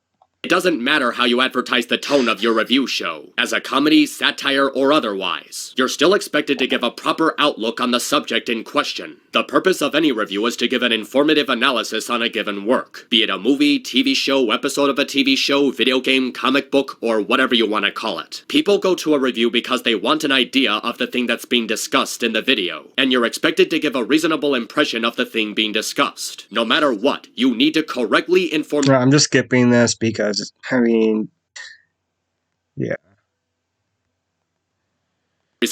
It doesn't matter how you advertise the tone of your review show, as a comedy, satire, or otherwise. You're still expected to give a proper outlook on the subject in question. The purpose of any review is to give an informative analysis on a given work, be it a movie, TV show, episode of a TV show, video game, comic book, or whatever you want to call it. People go to a review because they want an idea of the thing that's being discussed in the video, and you're expected to give a reasonable impression of the thing being discussed. No matter what, you need to correctly inform— I'm just skipping this because, yeah.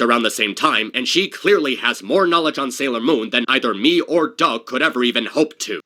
around the same time, and she clearly has more knowledge on Sailor Moon than either me or Doug could ever even hope to.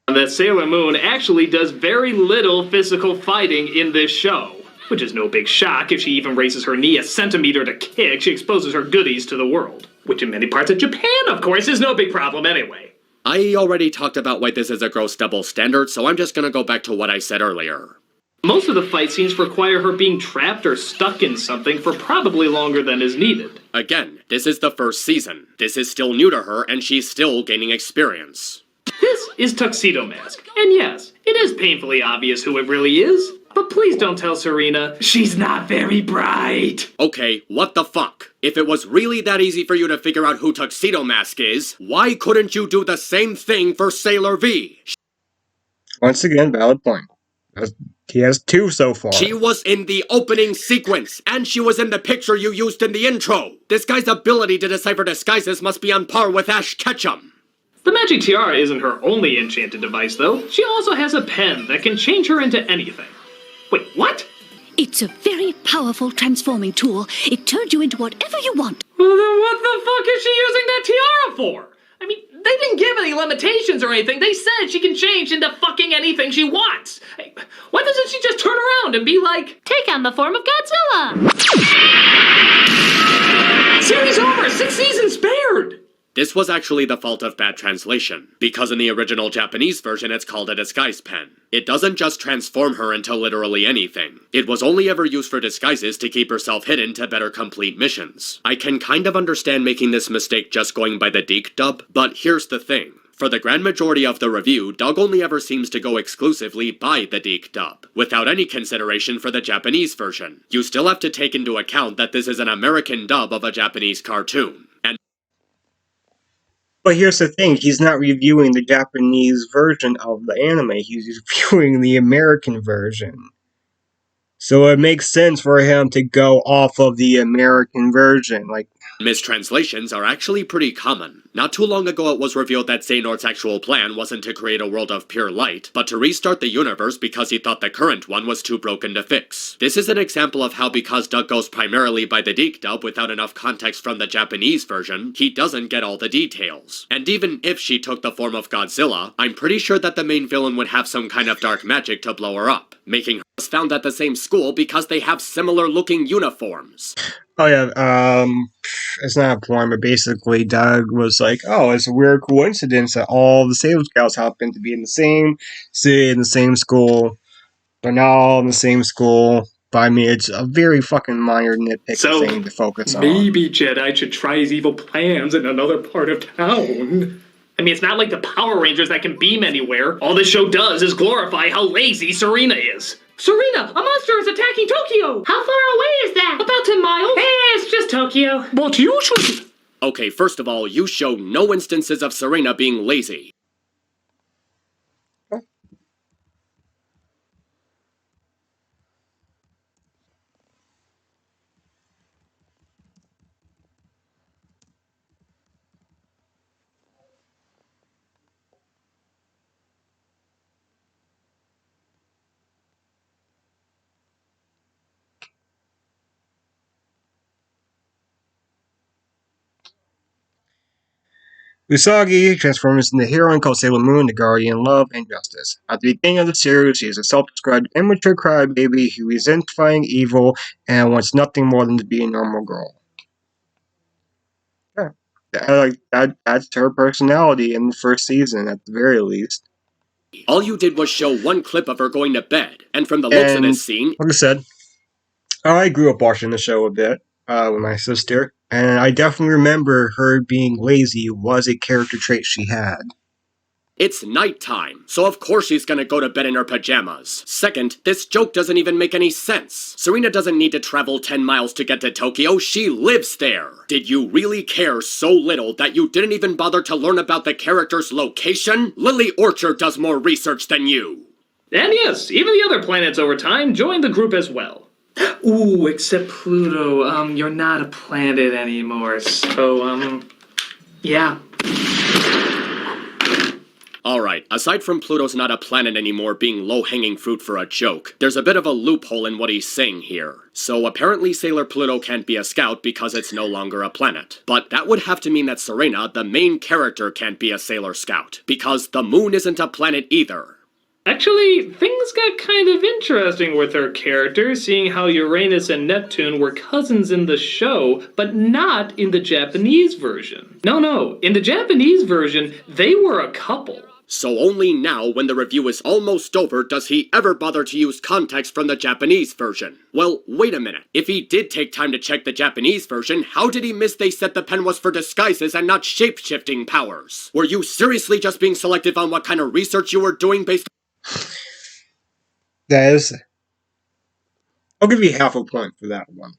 That Sailor Moon actually does very little physical fighting in this show. Which is no big shock. If she even raises her knee a centimeter to kick, she exposes her goodies to the world. Which in many parts of Japan, of course, is no big problem anyway. I already talked about why this is a gross double standard, so I'm just gonna go back to what I said earlier. Most of the fight scenes require her being trapped or stuck in something for probably longer than is needed. Again, this is the first season. This is still new to her, and she's still gaining experience. This is Tuxedo Mask, and yes, it is painfully obvious who it really is. But please don't tell Serena, she's not very bright. Okay, what the fuck? If it was really that easy for you to figure out who Tuxedo Mask is, why couldn't you do the same thing for Sailor V? Once again, valid point. He has 2 so far. She was in the opening sequence, and she was in the picture you used in the intro. This guy's ability to decipher disguises must be on par with Ash Ketchum. The magic tiara isn't her only enchanted device, though. She also has a pen that can change her into anything. Wait, what? It's a very powerful transforming tool. It turns you into whatever you want. Well, then what the fuck is she using that tiara for? I mean, they didn't give any limitations or anything. They said she can change into fucking anything she wants. Hey, why doesn't she just turn around and be like, Take on the form of Godzilla! Series over! 6 seasons spared! This was actually the fault of bad translation, because in the original Japanese version it's called a disguise pen. It doesn't just transform her into literally anything. It was only ever used for disguises to keep herself hidden to better complete missions. I can kind of understand making this mistake just going by the Deke dub, but here's the thing. For the grand majority of the review, Doug only ever seems to go exclusively by the Deke dub, without any consideration for the Japanese version. You still have to take into account that this is an American dub of a Japanese cartoon. But here's the thing, he's not reviewing the Japanese version of the anime, he's reviewing the American version. So it makes sense for him to go off of the American version, like... Mistranslations are actually pretty common. Not too long ago it was revealed that Xehanort's actual plan wasn't to create a world of pure light, but to restart the universe because he thought the current one was too broken to fix. This is an example of how because Doug goes primarily by the Deke dub without enough context from the Japanese version, he doesn't get all the details. And even if she took the form of Godzilla, I'm pretty sure that the main villain would have some kind of dark magic to blow her up, making her found at the same school because they have similar looking uniforms. Oh yeah, it's not a point, but basically Doug was like, oh, it's a weird coincidence that all the Sailor Scouts happen to be in the same city, in the same school. They're not all in the same school. But I mean, it's a very fucking minor nitpick thing to focus on. Maybe Jedi should try his evil plans in another part of town. I mean, it's not like the Power Rangers that can beam anywhere. All this show does is glorify how lazy Serena is. Serena, a monster is attacking Tokyo! How far away is that? About 10 miles. It's just Tokyo. But usually... Okay, first of all, you show no instances of Serena being lazy. Usagi transforms into a heroine called Sailor Moon, the guardian of love and justice. At the beginning of the series, she is a self-described immature crybaby who is identifying evil and wants nothing more than to be a normal girl. Yeah, that's her personality in the first season, at the very least. All you did was show one clip of her going to bed, and from the looks of this scene... Like I said, I grew up watching the show a bit with my sister, and I definitely remember her being lazy was a character trait she had. It's nighttime, so of course she's gonna go to bed in her pajamas. Second, this joke doesn't even make any sense. Serena doesn't need to travel 10 miles to get to Tokyo, she lives there. Did you really care so little that you didn't even bother to learn about the character's location? Lily Orchard does more research than you. And yes, even the other planets over time joined the group as well. Ooh, except Pluto, you're not a planet anymore, so, yeah. Alright, aside from Pluto's not a planet anymore being low-hanging fruit for a joke, there's a bit of a loophole in what he's saying here. So apparently Sailor Pluto can't be a scout because it's no longer a planet. But that would have to mean that Serena, the main character, can't be a Sailor Scout, because the moon isn't a planet either. Actually, things got kind of interesting with her character, seeing how Uranus and Neptune were cousins in the show, but not in the Japanese version. No, in the Japanese version, they were a couple. So only now, when the review is almost over, does he ever bother to use context from the Japanese version. Well, wait a minute. If he did take time to check the Japanese version, how did he miss they said the pen was for disguises and not shape-shifting powers? Were you seriously just being selective on what kind of research you were doing based That is... I'll give you half a point for that one.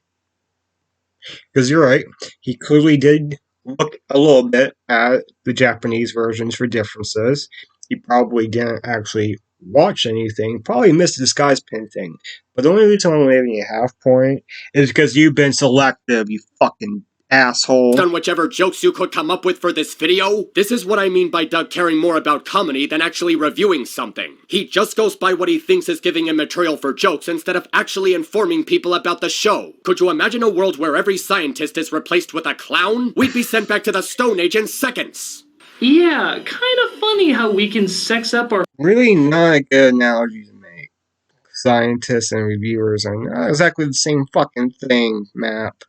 Because you're right, he clearly did look a little bit at the Japanese versions for differences. He probably didn't actually watch anything, probably missed the disguise pin thing. But the only reason I'm giving you a half point is because you've been selective, you fucking asshole. on whichever jokes you could come up with for this video? This is what I mean by Doug caring more about comedy than actually reviewing something. He just goes by what he thinks is giving him material for jokes instead of actually informing people about the show. Could you imagine a world where every scientist is replaced with a clown? We'd be sent back to the Stone Age in seconds. Yeah, kind of funny how we can sex up our... Really not a good analogy to make. Scientists and reviewers are not exactly the same fucking thing, Map.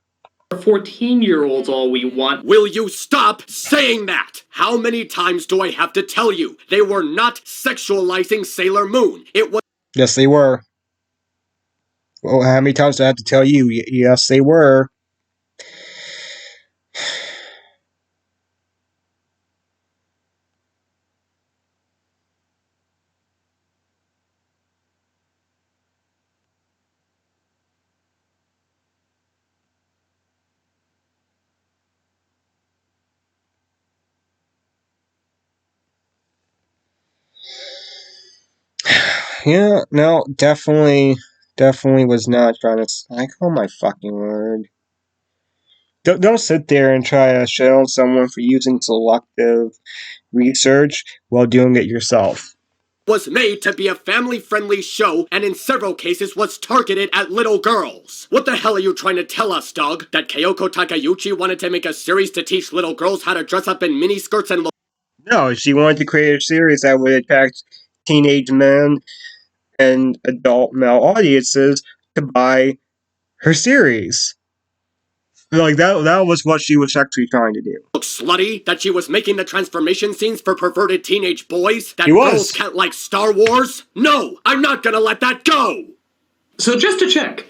14-year-olds all we want. Will you stop saying that? How many times do I have to tell you? They were not sexualizing Sailor Moon. It was... Yes, they were. Well, how many times do I have to tell you? Yes, they were. Yeah, no, definitely was not trying to... I call my fucking word. Don't sit there and try to shell someone for using selective research while doing it yourself. Was made to be a family-friendly show, and in several cases was targeted at little girls. What the hell are you trying to tell us, Doug? That Kyoko Takeuchi wanted to make a series to teach little girls how to dress up in miniskirts and... No, she wanted to create a series that would attract teenage men and adult male audiences to buy her series. Like, that was what she was actually trying to do. Look slutty? That she was making the transformation scenes for perverted teenage boys? That He was. girls can't like Star Wars? No! I'm not gonna let that go! So just to check.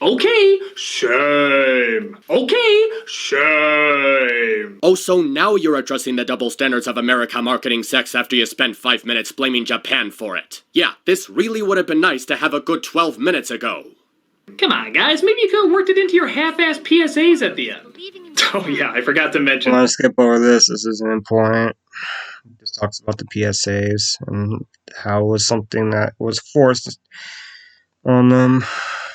Okay, shame. Okay, shame. Oh, so now you're addressing the double standards of America marketing sex after you spent 5 minutes blaming Japan for it. Yeah, this really would have been nice to have a good 12 minutes ago. Come on, guys. Maybe you could have worked it into your half-assed PSAs at the end. Oh, yeah, I forgot to mention... I'm gonna skip over this. This isn't important. It just talks about the PSAs and how it was something that was forced on them.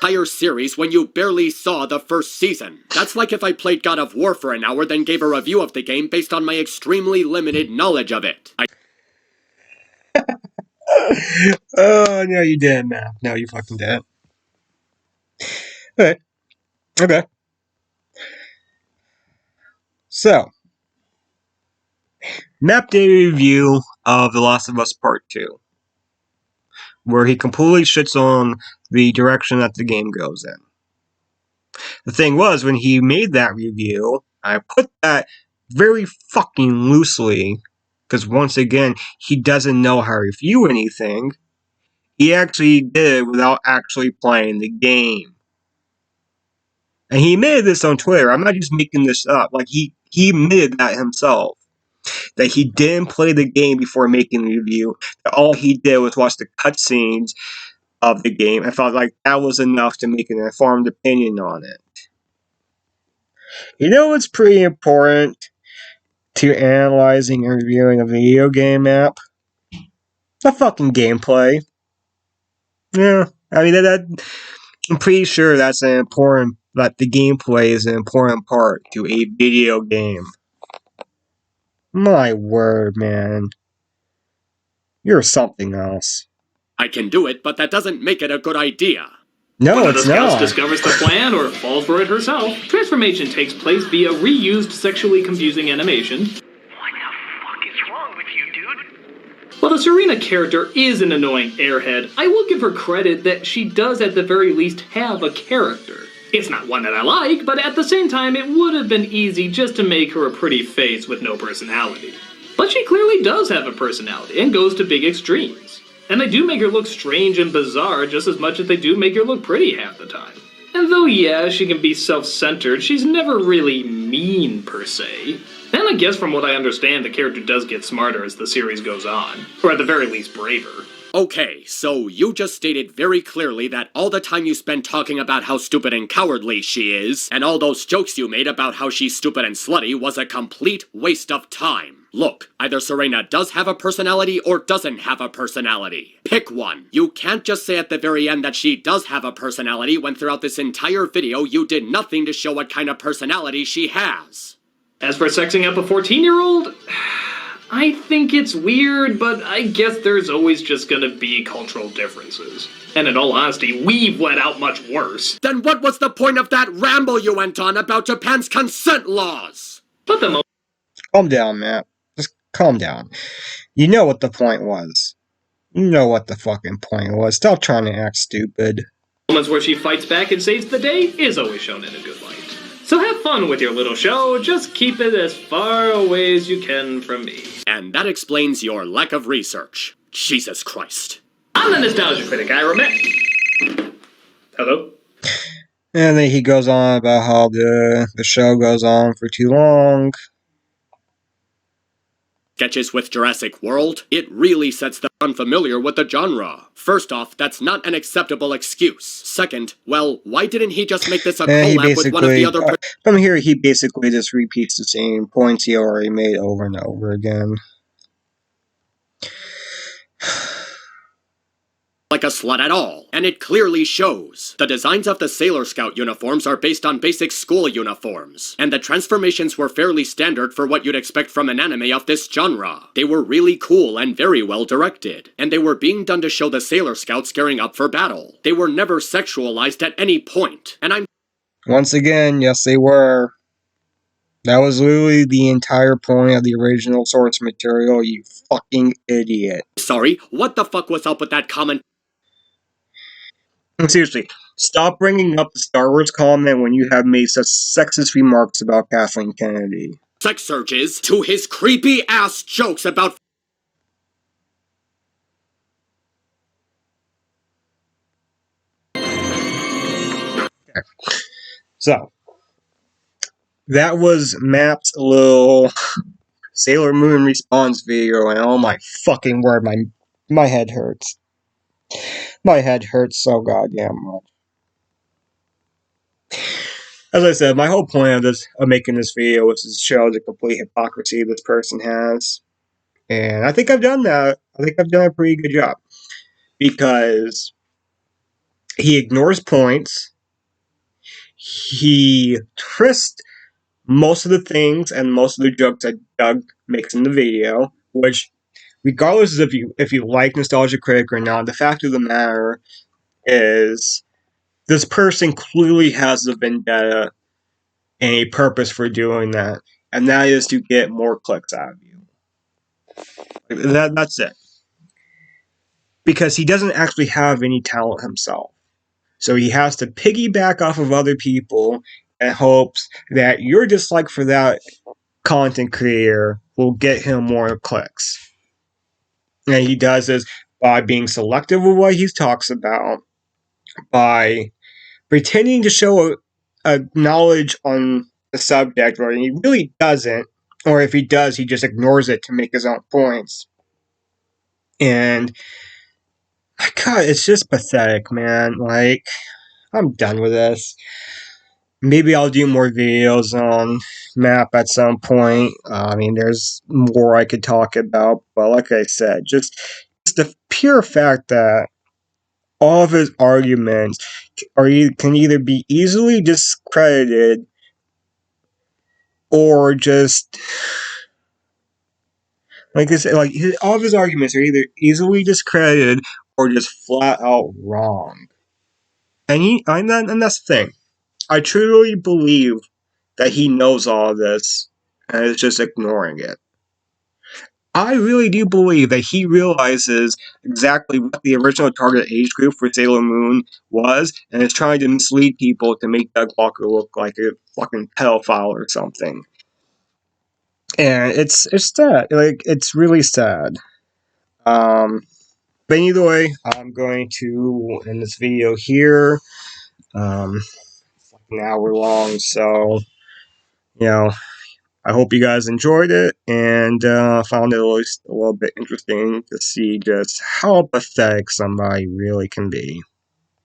Entire series when you barely saw the first season. That's like if I played God of War for an hour, then gave a review of the game based on my extremely limited knowledge of it. Oh, no, you didn't, man. No, you fucking didn't. Okay. So, Map did a review of The Last of Us Part 2, where he completely shits on the direction that the game goes in. The thing was, when he made that review, I put that very fucking loosely, because once again, he doesn't know how to review anything. He actually did it without actually playing the game. And he admitted this on Twitter. I'm not just making this up. Like, he admitted that himself. That he didn't play the game before making the review. That all he did was watch the cutscenes of the game. I felt like that was enough to make an informed opinion on it. You know what's pretty important to analyzing and reviewing a video game app? The fucking gameplay. Yeah, I mean, I'm pretty sure that the gameplay is an important part to a video game. My word, man. You're something else. I can do it, but that doesn't make it a good idea. No, Whether it's the Scouts not. discovers the plan or falls for it herself, transformation takes place via reused sexually confusing animation. What the fuck is wrong with you, dude? While the Serena character is an annoying airhead, I will give her credit that she does at the very least have a character. It's not one that I like, but at the same time it would have been easy just to make her a pretty face with no personality. But she clearly does have a personality and goes to big extremes. And they do make her look strange and bizarre just as much as they do make her look pretty half the time. And though, yeah, she can be self-centered, she's never really mean, per se. And I guess from what I understand, the character does get smarter as the series goes on. Or at the very least, braver. Okay, so you just stated very clearly that all the time you spend talking about how stupid and cowardly she is, and all those jokes you made about how she's stupid and slutty was a complete waste of time. Look, either Serena does have a personality or doesn't have a personality. Pick one. You can't just say at the very end that she does have a personality when throughout this entire video you did nothing to show what kind of personality she has. As for sexing up a 14-year-old, I think it's weird, but I guess there's always just gonna be cultural differences. And in all honesty, we've let out much worse. Then what was the point of that ramble you went on about Japan's consent laws? But the Calm down, Matt. Just calm down. You know what the point was. You know what the fucking point was. Stop trying to act stupid. moments where she fights back and saves the day is always shown in a good light. So have fun with your little show, just keep it as far away as you can from me. And that explains your lack of research. Jesus Christ. I'm the Nostalgia Critic, I remember. Hello? And then he goes on about how the show goes on for too long. Sketches with Jurassic World? It really sets them unfamiliar with the genre. First off, that's not an acceptable excuse. Second, well, why didn't he just make this a collab with one of the other... From here, he basically just repeats the same points he already made over and over again. Like a slut at all, and it clearly shows. The designs of the Sailor Scout uniforms are based on basic school uniforms, and the transformations were fairly standard for what you'd expect from an anime of this genre. They were really cool and very well directed, and they were being done to show the Sailor Scouts gearing up for battle. They were never sexualized at any point, and I'm... Once again, yes they were. That was literally the entire point of the original source material, you fucking idiot. Sorry, what the fuck was up with that comment? Seriously, stop bringing up the Star Wars comment when you have made such sexist remarks about Kathleen Kennedy. Sex surges to his creepy ass jokes about... Okay. So, that was Matt's little Sailor Moon response video, and oh my fucking word, my head hurts. My head hurts so goddamn much. As I said, my whole point of making this video was to show the complete hypocrisy this person has. And I think I've done that. I think I've done a pretty good job. Because he ignores points. He twists most of the things and most of the jokes that Doug makes in the video, which, regardless of if you like Nostalgia Critic or not, the fact of the matter is this person clearly has a vendetta and a purpose for doing that, and that is to get more clicks out of you. That's it. Because he doesn't actually have any talent himself. So he has to piggyback off of other people and hopes that your dislike for that content creator will get him more clicks. And he does this by being selective with what he talks about, by pretending to show a knowledge on the subject where he really doesn't, or if he does, he just ignores it to make his own points. And, my God, it's just pathetic, man. Like, I'm done with this. Maybe I'll do more videos on Map at some point. I mean, there's more I could talk about, but like I said, just the pure fact that all of his arguments can either be easily discredited or just Like I said, all of his arguments are either easily discredited or just flat out wrong. And that's the thing. I truly believe that he knows all this and is just ignoring it. I really do believe that he realizes exactly what the original target age group for Sailor Moon was, and is trying to mislead people to make Doug Walker look like a fucking pedophile or something. And it's sad. It's really sad. But either way, I'm going to end this video here. It's like an hour long, so I hope you guys enjoyed it and found it at least a little bit interesting to see just how pathetic somebody really can be.